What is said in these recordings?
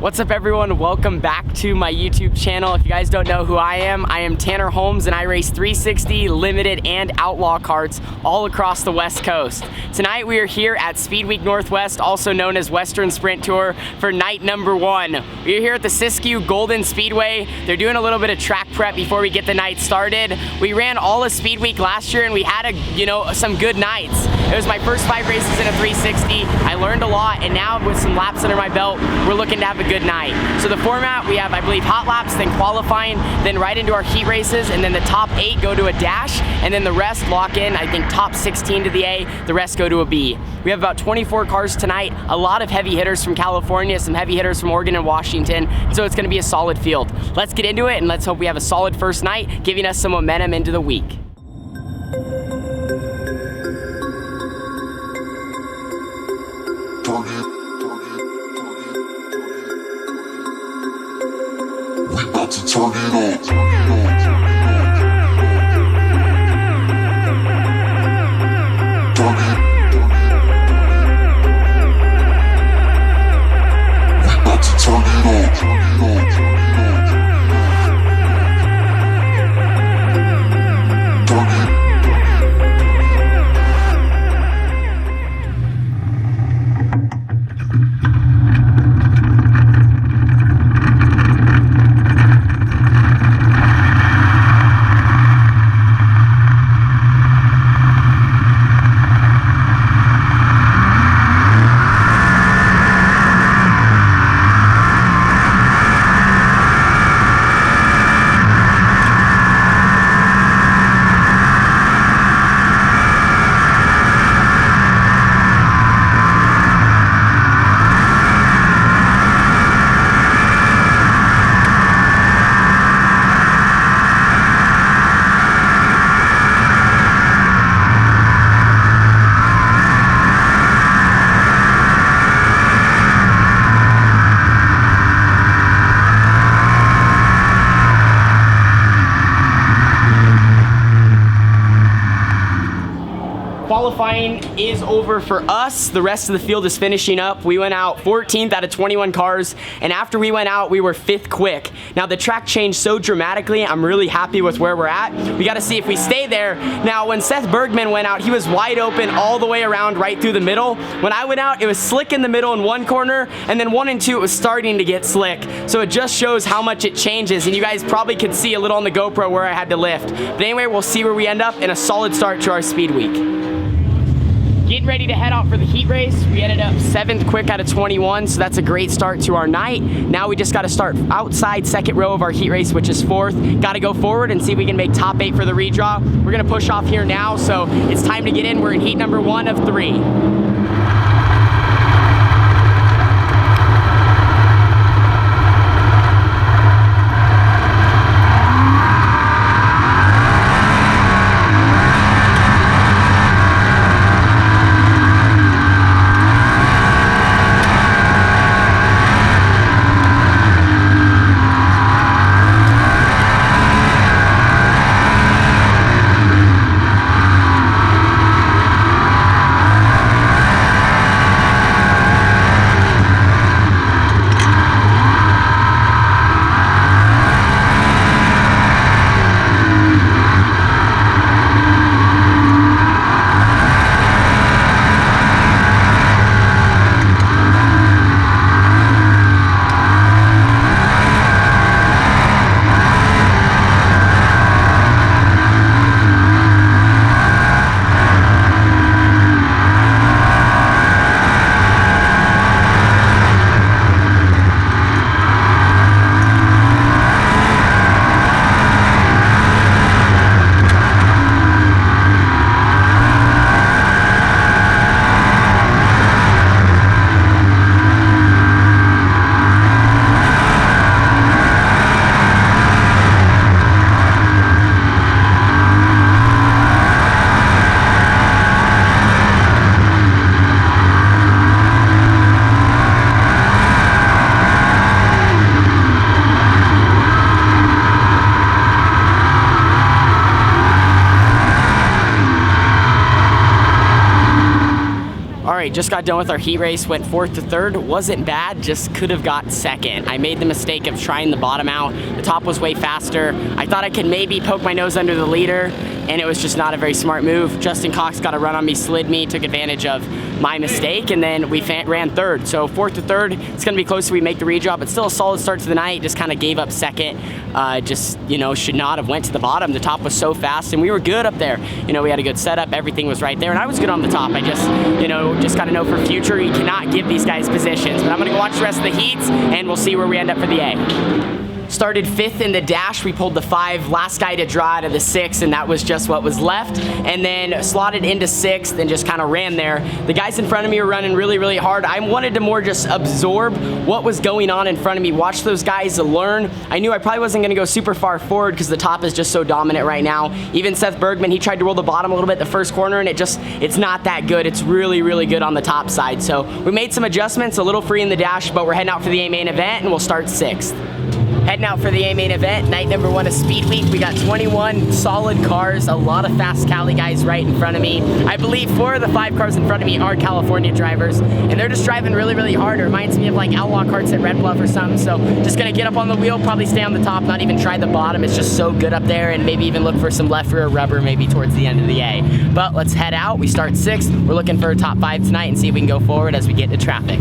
What's up everyone, welcome back to my YouTube channel. If you guys don't know who I am Tanner Holmes and I race 360, limited, and outlaw karts all across the West Coast. Tonight we are here at Speed Week Northwest, also known as Western Sprint Tour, for night number 1. We are here at the Siskiyou Golden Speedway. They're doing a little bit of track prep before we get the night started. We ran all of Speed Week last year and we had some good nights. It was my first 5 races in a 360. I learned a lot, and now with some laps under my belt, we're looking to have a good night. So the format, we have, I believe, hot laps, then qualifying, then right into our heat races, and then the top 8 go to a dash, and then the rest lock in, I think, top 16 to the A, the rest go to a B. We have about 24 cars tonight, a lot of heavy hitters from California, some heavy hitters from Oregon and Washington, so it's gonna be a solid field. Let's get into it, and let's hope we have a solid first night, giving us some momentum into the week. Turn it on. Qualifying is over for us. The rest of the field is finishing up. We went out 14th out of 21 cars, and after we went out, we were 5th quick. Now the track changed so dramatically, I'm really happy with where we're at. We gotta see if we stay there. Now when Seth Bergman went out, he was wide open all the way around right through the middle. When I went out, it was slick in the middle in one corner, and then 1 and 2, it was starting to get slick. So it just shows how much it changes, and you guys probably could see a little on the GoPro where I had to lift. But anyway, we'll see where we end up in a solid start to our speed week. Getting ready to head out for the heat race. We ended up 7th quick out of 21, so that's a great start to our night. Now we just got to start outside second row of our heat race, which is 4th. Got to go forward and see if we can make top 8 for the redraw. We're going to push off here now, so it's time to get in. We're in heat number 1 of 3. All right, just got done with our heat race, went 4th to 3rd. Wasn't bad, just could have got 2nd. I made the mistake of trying the bottom out. The top was way faster. I thought I could maybe poke my nose under the leader, and it was just not a very smart move. Justin Cox got a run on me, slid me, took advantage of my mistake, and then we ran 3rd. So 4th to 3rd, it's gonna be close to we make the redraw, but still a solid start to the night. Just kind of gave up 2nd. Just, you know, should not have went to the bottom. The top was so fast, and we were good up there. You know, we had a good setup, everything was right there, and I was good on the top. I just, you know, just gotta know for future, you cannot give these guys positions. But I'm gonna go watch the rest of the heats, and we'll see where we end up for the A. Started 5th in the dash, we pulled the 5, last guy to draw out of the 6, and that was just what was left. And then slotted into 6th and just kind of ran there. The guys in front of me were running really, really hard. I wanted to more just absorb what was going on in front of me, watch those guys learn. I knew I probably wasn't gonna go super far forward because the top is just so dominant right now. Even Seth Bergman, he tried to roll the bottom a little bit the first corner, and it's not that good. It's really, really good on the top side. So we made some adjustments, a little free in the dash, but we're heading out for the A main event, and we'll start 6th. Heading out for the A main event, night number 1 of Speed Week. We got 21 solid cars, a lot of fast Cali guys right in front of me. I believe 4 of the 5 cars in front of me are California drivers, and they're just driving really, really hard. It reminds me of like outlaw karts at Red Bluff or something. So just gonna get up on the wheel, probably stay on the top, not even try the bottom. It's just so good up there, and maybe even look for some left rear rubber maybe towards the end of the A. But let's head out. We start 6th. We're looking for a top 5 tonight and see if we can go forward as we get to traffic.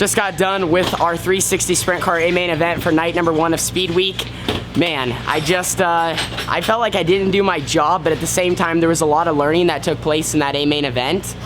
Just got done with our 360 Sprint Car A main event for night number 1 of Speed Week. Man, I felt like I didn't do my job, but at the same time, there was a lot of learning that took place in that A main event.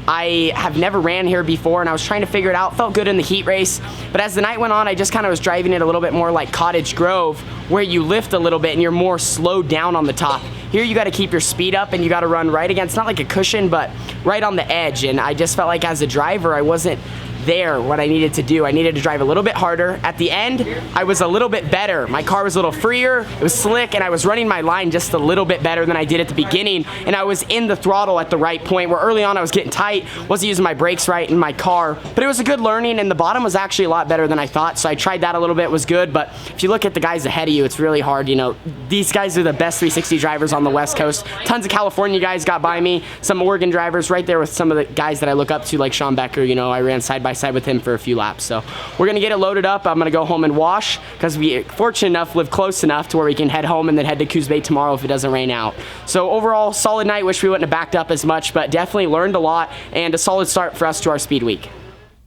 I have never ran here before, and I was trying to figure it out. Felt good in the heat race, but as the night went on, I just kind of was driving it a little bit more like Cottage Grove, where you lift a little bit and you're more slowed down on the top. Here you got to keep your speed up and you got to run right against, not like a cushion, but right on the edge. And I just felt like as a driver, I wasn't there what I needed to do. I needed to drive a little bit harder. At the end, I was a little bit better. My car was a little freer, it was slick, and I was running my line just a little bit better than I did at the beginning, and I was in the throttle at the right point, where early on I was getting tight, wasn't using my brakes right in my car, but it was a good learning, and the bottom was actually a lot better than I thought, so I tried that a little bit, was good, but if you look at the guys ahead of you, it's really hard. You know, these guys are the best 360 drivers on the West Coast. Tons of California guys got by me, some Oregon drivers right there with some of the guys that I look up to, like Sean Becker. You know, I ran side by side with him for a few laps. So we're gonna get it loaded up. I'm gonna go home and wash, because we fortunate enough live close enough to where we can head home and then head to Coos Bay tomorrow if it doesn't rain out. So overall, solid night. Wish we wouldn't have backed up as much, but definitely learned a lot and a solid start for us to our speed week.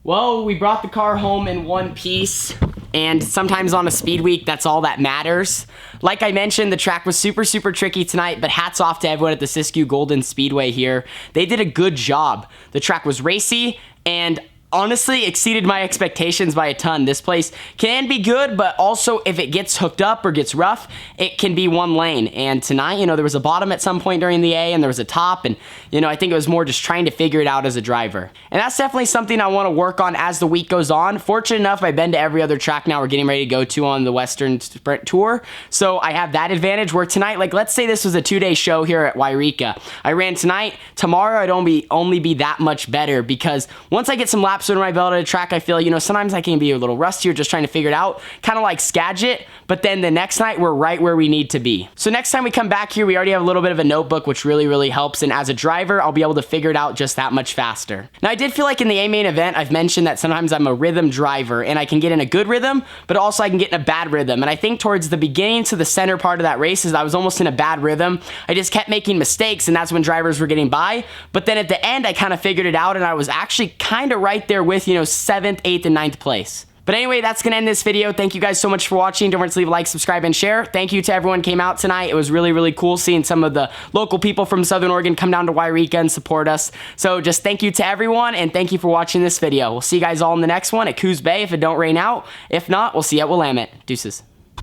Well, we brought the car home in one piece, and sometimes on a speed week, that's all that matters. Like I mentioned, the track was super tricky tonight, but hats off to everyone at the Siskiyou Golden Speedway here. They did a good job. The track was racy and honestly exceeded my expectations by a ton. This place can be good, but also if it gets hooked up or gets rough, it can be one lane. And tonight, you know, there was a bottom at some point during the A and there was a top, and you know, I think it was more just trying to figure it out as a driver. And that's definitely something I want to work on as the week goes on. Fortunate enough, I've been to every other track now we're getting ready to go to on the Western Sprint Tour, so I have that advantage where tonight, like let's say this was a 2-day show here at Yreka. I ran tonight, tomorrow I'd only be that much better, because once I get some laps under my belt at a track, I feel, you know, sometimes I can be a little rusty or just trying to figure it out, kind of like Skagit, but then the next night we're right where we need to be. So next time we come back here, we already have a little bit of a notebook, which really helps, and as a driver, I'll be able to figure it out just that much faster. Now, I did feel like in the A main event, I've mentioned that sometimes I'm a rhythm driver, and I can get in a good rhythm, but also I can get in a bad rhythm, and I think towards the beginning to the center part of that race is I was almost in a bad rhythm. I just kept making mistakes, and that's when drivers were getting by, but then at the end, I kind of figured it out, and I was actually kind of right there with, you know, 7th, 8th, and 9th place. But anyway, that's going to end this video. Thank you guys so much for watching. Don't forget to leave a like, subscribe, and share. Thank you to everyone who came out tonight. It was really cool seeing some of the local people from Southern Oregon come down to Yreka and support us. So just thank you to everyone, and thank you for watching this video. We'll see you guys all in the next one at Coos Bay if it don't rain out. If not, we'll see you at Willamette. Deuces.